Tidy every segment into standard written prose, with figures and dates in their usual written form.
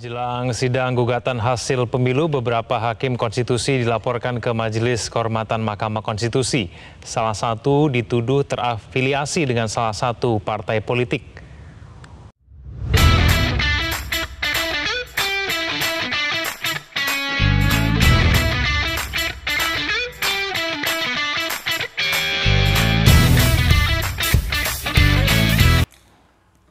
Jelang sidang gugatan hasil pemilu, beberapa hakim konstitusi dilaporkan ke Majelis Kehormatan Mahkamah Konstitusi. Salah satu dituduh terafiliasi dengan salah satu partai politik.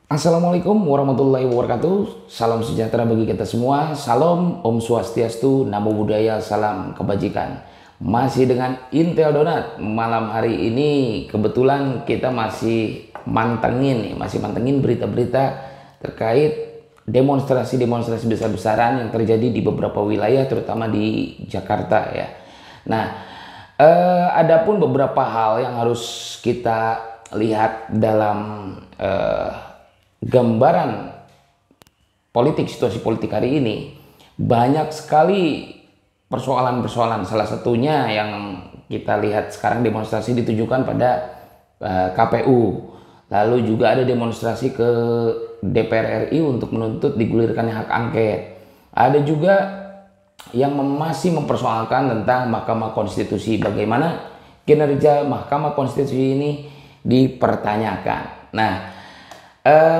Assalamualaikum warahmatullahi wabarakatuh. Salam sejahtera bagi kita semua. Salam Om Swastiastu, Namo Buddhaya, salam kebajikan. Masih dengan Intel Donat. Malam hari ini kebetulan kita masih mantengin berita-berita terkait demonstrasi-demonstrasi besar-besaran yang terjadi di beberapa wilayah, terutama di Jakarta ya. Nah, adapun beberapa hal yang harus kita lihat dalam gambaran politik, situasi politik hari ini. Banyak sekali persoalan-persoalan. Salah satunya yang kita lihat sekarang, demonstrasi ditujukan pada KPU. Lalu juga ada demonstrasi ke DPR RI untuk menuntut digulirkannya hak angket. Ada juga yang masih mempersoalkan tentang Mahkamah Konstitusi. Bagaimana kinerja Mahkamah Konstitusi ini dipertanyakan. Nah,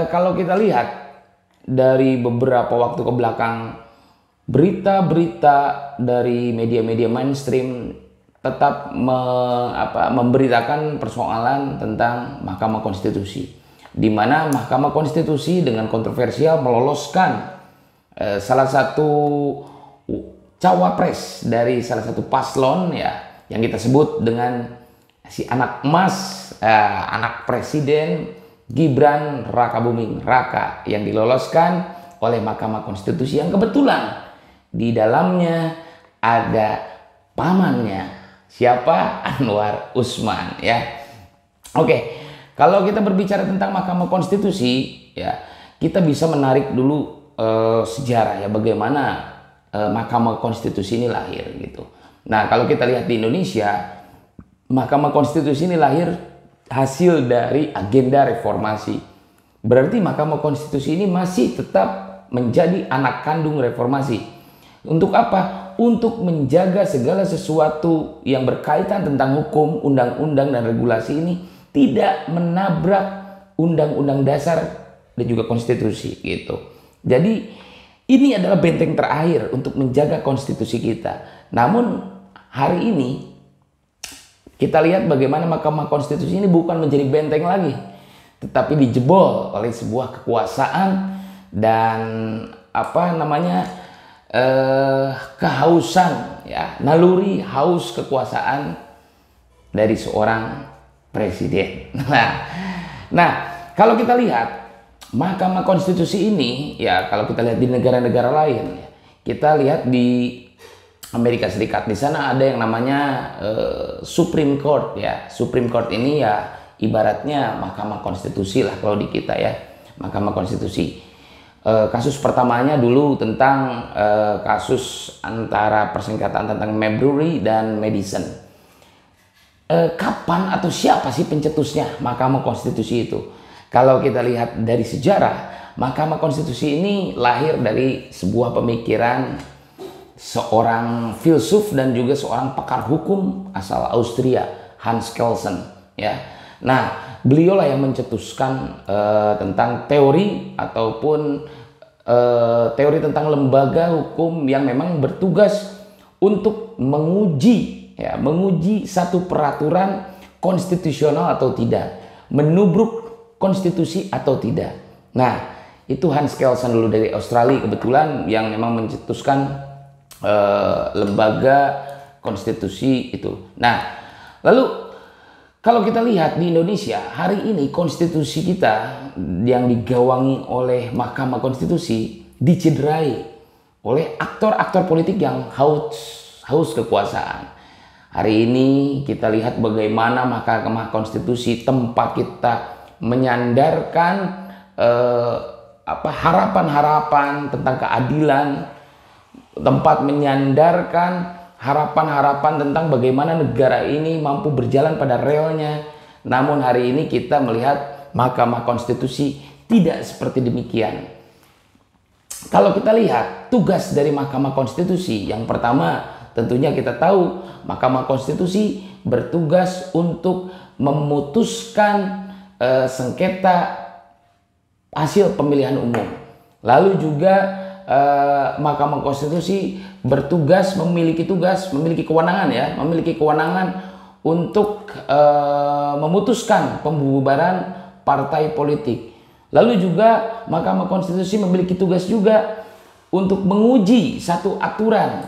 kalau kita lihat dari beberapa waktu ke belakang, berita-berita dari media-media mainstream tetap memberitakan persoalan tentang Mahkamah Konstitusi, di mana Mahkamah Konstitusi dengan kontroversial meloloskan salah satu cawapres dari salah satu paslon ya, yang kita sebut dengan si anak emas, anak presiden Gibran Rakabuming Raka, yang diloloskan oleh Mahkamah Konstitusi, yang kebetulan di dalamnya ada pamannya, siapa? Anwar Usman ya. Oke, kalau kita berbicara tentang Mahkamah Konstitusi ya, kita bisa menarik dulu sejarah ya, bagaimana Mahkamah Konstitusi ini lahir gitu. Nah, kalau kita lihat di Indonesia, Mahkamah Konstitusi ini lahir hasil dari agenda reformasi. Berarti Mahkamah Konstitusi ini masih tetap menjadi anak kandung reformasi. Untuk apa? Untuk menjaga segala sesuatu yang berkaitan tentang hukum, undang-undang, dan regulasi ini tidak menabrak undang-undang dasar dan juga konstitusi gitu. Jadi ini adalah benteng terakhir untuk menjaga konstitusi kita. Namun hari ini kita lihat bagaimana Mahkamah Konstitusi ini bukan menjadi benteng lagi, tetapi dijebol oleh sebuah kekuasaan dan kehausan ya, naluri haus kekuasaan dari seorang presiden. Nah, kalau kita lihat Mahkamah Konstitusi ini ya, kalau kita lihat di negara-negara lain ya, kita lihat di Amerika Serikat, di sana ada yang namanya Supreme Court ya. Supreme Court ini ya ibaratnya Mahkamah Konstitusi lah kalau di kita ya, Mahkamah Konstitusi. Kasus pertamanya dulu tentang kasus antara persengketaan tentang Marbury dan Madison. Kapan atau siapa sih pencetusnya Mahkamah Konstitusi itu? Kalau kita lihat dari sejarah, Mahkamah Konstitusi ini lahir dari sebuah pemikiran seorang filsuf dan juga seorang pakar hukum asal Austria, Hans Kelsen ya. Nah, beliaulah yang mencetuskan tentang teori ataupun teori tentang lembaga hukum yang memang bertugas untuk menguji satu peraturan konstitusional atau tidak, menubruk konstitusi atau tidak. Nah, itu Hans Kelsen dulu dari Australia kebetulan yang memang mencetuskan lembaga konstitusi itu. Nah, lalu kalau kita lihat di Indonesia hari ini, konstitusi kita yang digawangi oleh Mahkamah Konstitusi dicederai oleh aktor-aktor politik yang haus kekuasaan. Hari ini kita lihat bagaimana Mahkamah Konstitusi tempat kita menyandarkan harapan-harapan tentang keadilan, tempat menyandarkan harapan-harapan tentang bagaimana negara ini mampu berjalan pada relnya. Namun hari ini kita melihat Mahkamah Konstitusi tidak seperti demikian. kalau kita lihat tugas dari Mahkamah Konstitusi, yang pertama tentunya kita tahu Mahkamah Konstitusi bertugas untuk memutuskan sengketa hasil pemilihan umum. Lalu juga Mahkamah Konstitusi bertugas memiliki kewenangan untuk memutuskan pembubaran partai politik. Lalu juga Mahkamah Konstitusi memiliki tugas juga untuk menguji satu aturan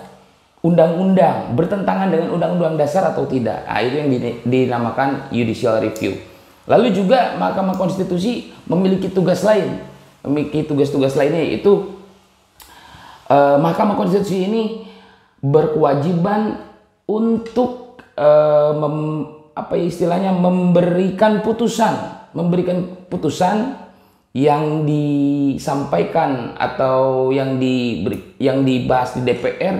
undang-undang bertentangan dengan undang-undang dasar atau tidak. Nah, itu yang dinamakan judicial review. Lalu juga Mahkamah Konstitusi memiliki tugas lain, memiliki tugas-tugas lainnya, yaitu Mahkamah Konstitusi ini berkewajiban untuk memberikan putusan yang disampaikan atau yang dibahas di DPR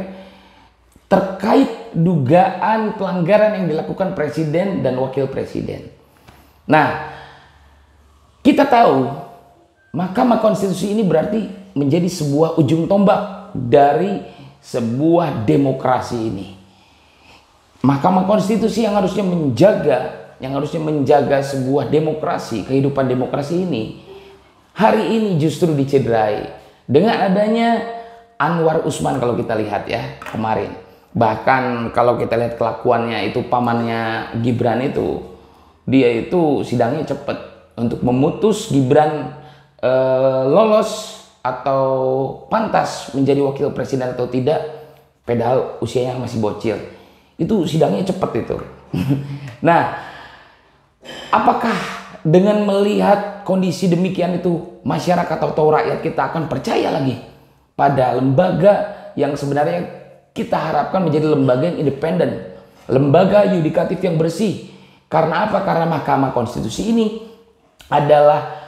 terkait dugaan pelanggaran yang dilakukan presiden dan wakil presiden. Nah, kita tahu Mahkamah Konstitusi ini berarti menjadi sebuah ujung tombak dari sebuah demokrasi ini. Mahkamah Konstitusi yang harusnya menjaga sebuah demokrasi, kehidupan demokrasi ini, hari ini justru dicederai dengan adanya Anwar Usman. Kalau kita lihat ya kemarin, bahkan kalau kita lihat kelakuannya itu, pamannya Gibran itu, dia itu sidangnya cepat untuk memutus Gibran lolos atau pantas menjadi wakil presiden atau tidak, padahal usianya masih bocil. Itu sidangnya cepat itu. Nah, apakah dengan melihat kondisi demikian itu masyarakat atau rakyat kita akan percaya lagi pada lembaga yang sebenarnya kita harapkan menjadi lembaga yang independen, lembaga yudikatif yang bersih? Karena apa? Karena Mahkamah Konstitusi ini adalah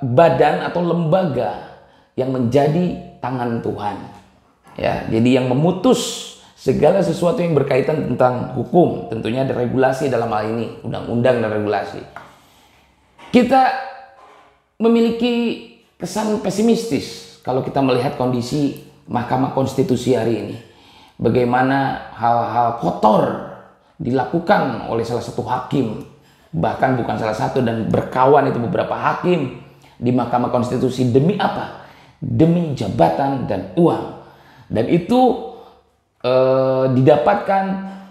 badan atau lembaga yang menjadi tangan Tuhan. Ya, jadi yang memutus segala sesuatu yang berkaitan tentang hukum, tentunya ada regulasi dalam hal ini, undang-undang dan regulasi. Kita memiliki kesan pesimistis kalau kita melihat kondisi Mahkamah Konstitusi hari ini. Bagaimana hal-hal kotor dilakukan oleh salah satu hakim, bahkan bukan salah satu dan berkawan itu beberapa hakim di Mahkamah Konstitusi. Demi apa? Demi jabatan dan uang. Dan itu didapatkan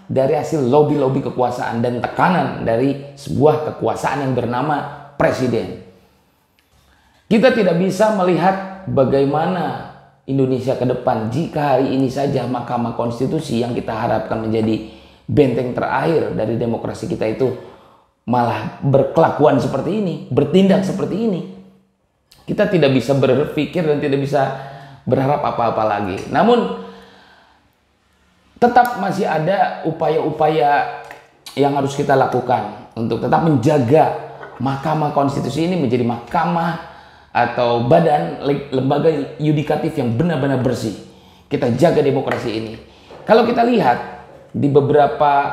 dari hasil lobby-lobby kekuasaan dan tekanan dari sebuah kekuasaan yang bernama presiden. Kita tidak bisa melihat bagaimana Indonesia ke depan jika hari ini saja Mahkamah Konstitusi yang kita harapkan menjadi benteng terakhir dari demokrasi kita itu malah berkelakuan seperti ini, bertindak seperti ini. Kita tidak bisa berpikir dan tidak bisa berharap apa-apa lagi. Namun tetap masih ada upaya-upaya yang harus kita lakukan untuk tetap menjaga Mahkamah Konstitusi ini menjadi mahkamah atau badan lembaga yudikatif yang benar-benar bersih. Kita jaga demokrasi ini. Kalau kita lihat di beberapa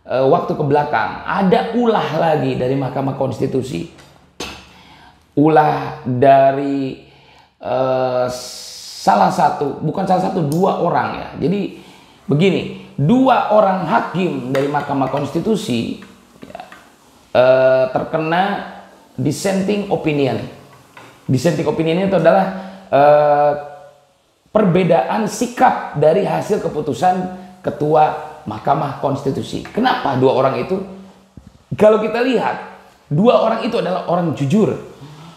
waktu ke belakang ada ulah lagi dari Mahkamah Konstitusi. Ulah dari dua orang ya. Jadi begini, dua orang hakim dari Mahkamah Konstitusi ya, terkena dissenting opinion. Dissenting opinion itu adalah perbedaan sikap dari hasil keputusan Ketua Mahkamah Konstitusi. Kenapa dua orang itu? Kalau kita lihat, dua orang itu adalah orang jujur.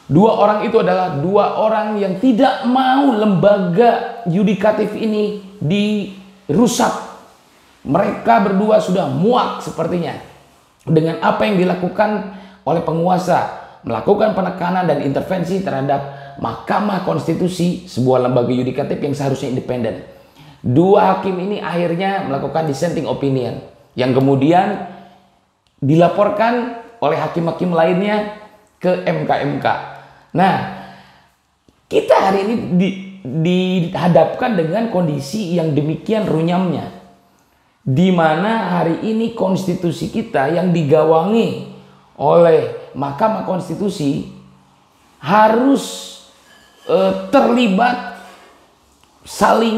Dua orang itu adalah dua orang yang tidak mau lembaga yudikatif ini dirusak. Mereka berdua sudah muak sepertinya dengan apa yang dilakukan oleh penguasa, melakukan penekanan dan intervensi terhadap Mahkamah Konstitusi, sebuah lembaga yudikatif yang seharusnya independen. Dua hakim ini akhirnya melakukan dissenting opinion yang kemudian dilaporkan oleh hakim-hakim lainnya ke MK. Nah, kita hari ini dihadapkan dengan kondisi yang demikian runyamnya, di mana hari ini konstitusi kita yang digawangi oleh Mahkamah Konstitusi harus terlibat, saling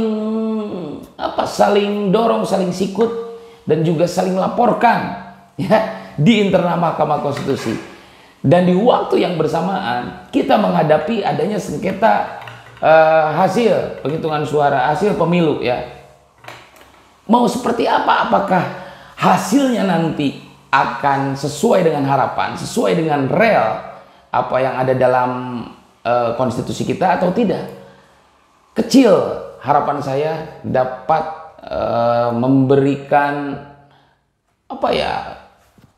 dorong, saling sikut, dan juga saling laporkan ya di internal Mahkamah Konstitusi. Dan di waktu yang bersamaan kita menghadapi adanya sengketa hasil penghitungan suara, hasil pemilu ya. Mau seperti apa? Apakah hasilnya nanti akan sesuai dengan harapan, sesuai dengan real apa yang ada dalam konstitusi kita atau tidak? Kecil harapan saya dapat memberikan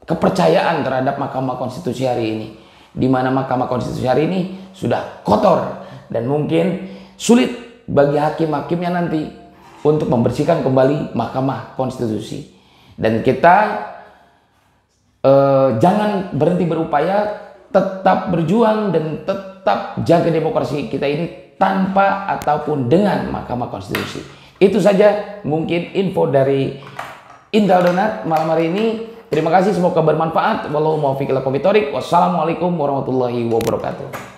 kepercayaan terhadap Mahkamah Konstitusi hari ini, di mana Mahkamah Konstitusi hari ini sudah kotor dan mungkin sulit bagi hakim-hakimnya nanti untuk membersihkan kembali Mahkamah Konstitusi. Dan kita jangan berhenti berupaya, tetap berjuang dan tetap jaga demokrasi kita ini tanpa ataupun dengan Mahkamah Konstitusi. Itu saja mungkin info dari Intel Donat malam hari ini. Terima kasih, semoga bermanfaat. Wassalamualaikum warahmatullahi wabarakatuh.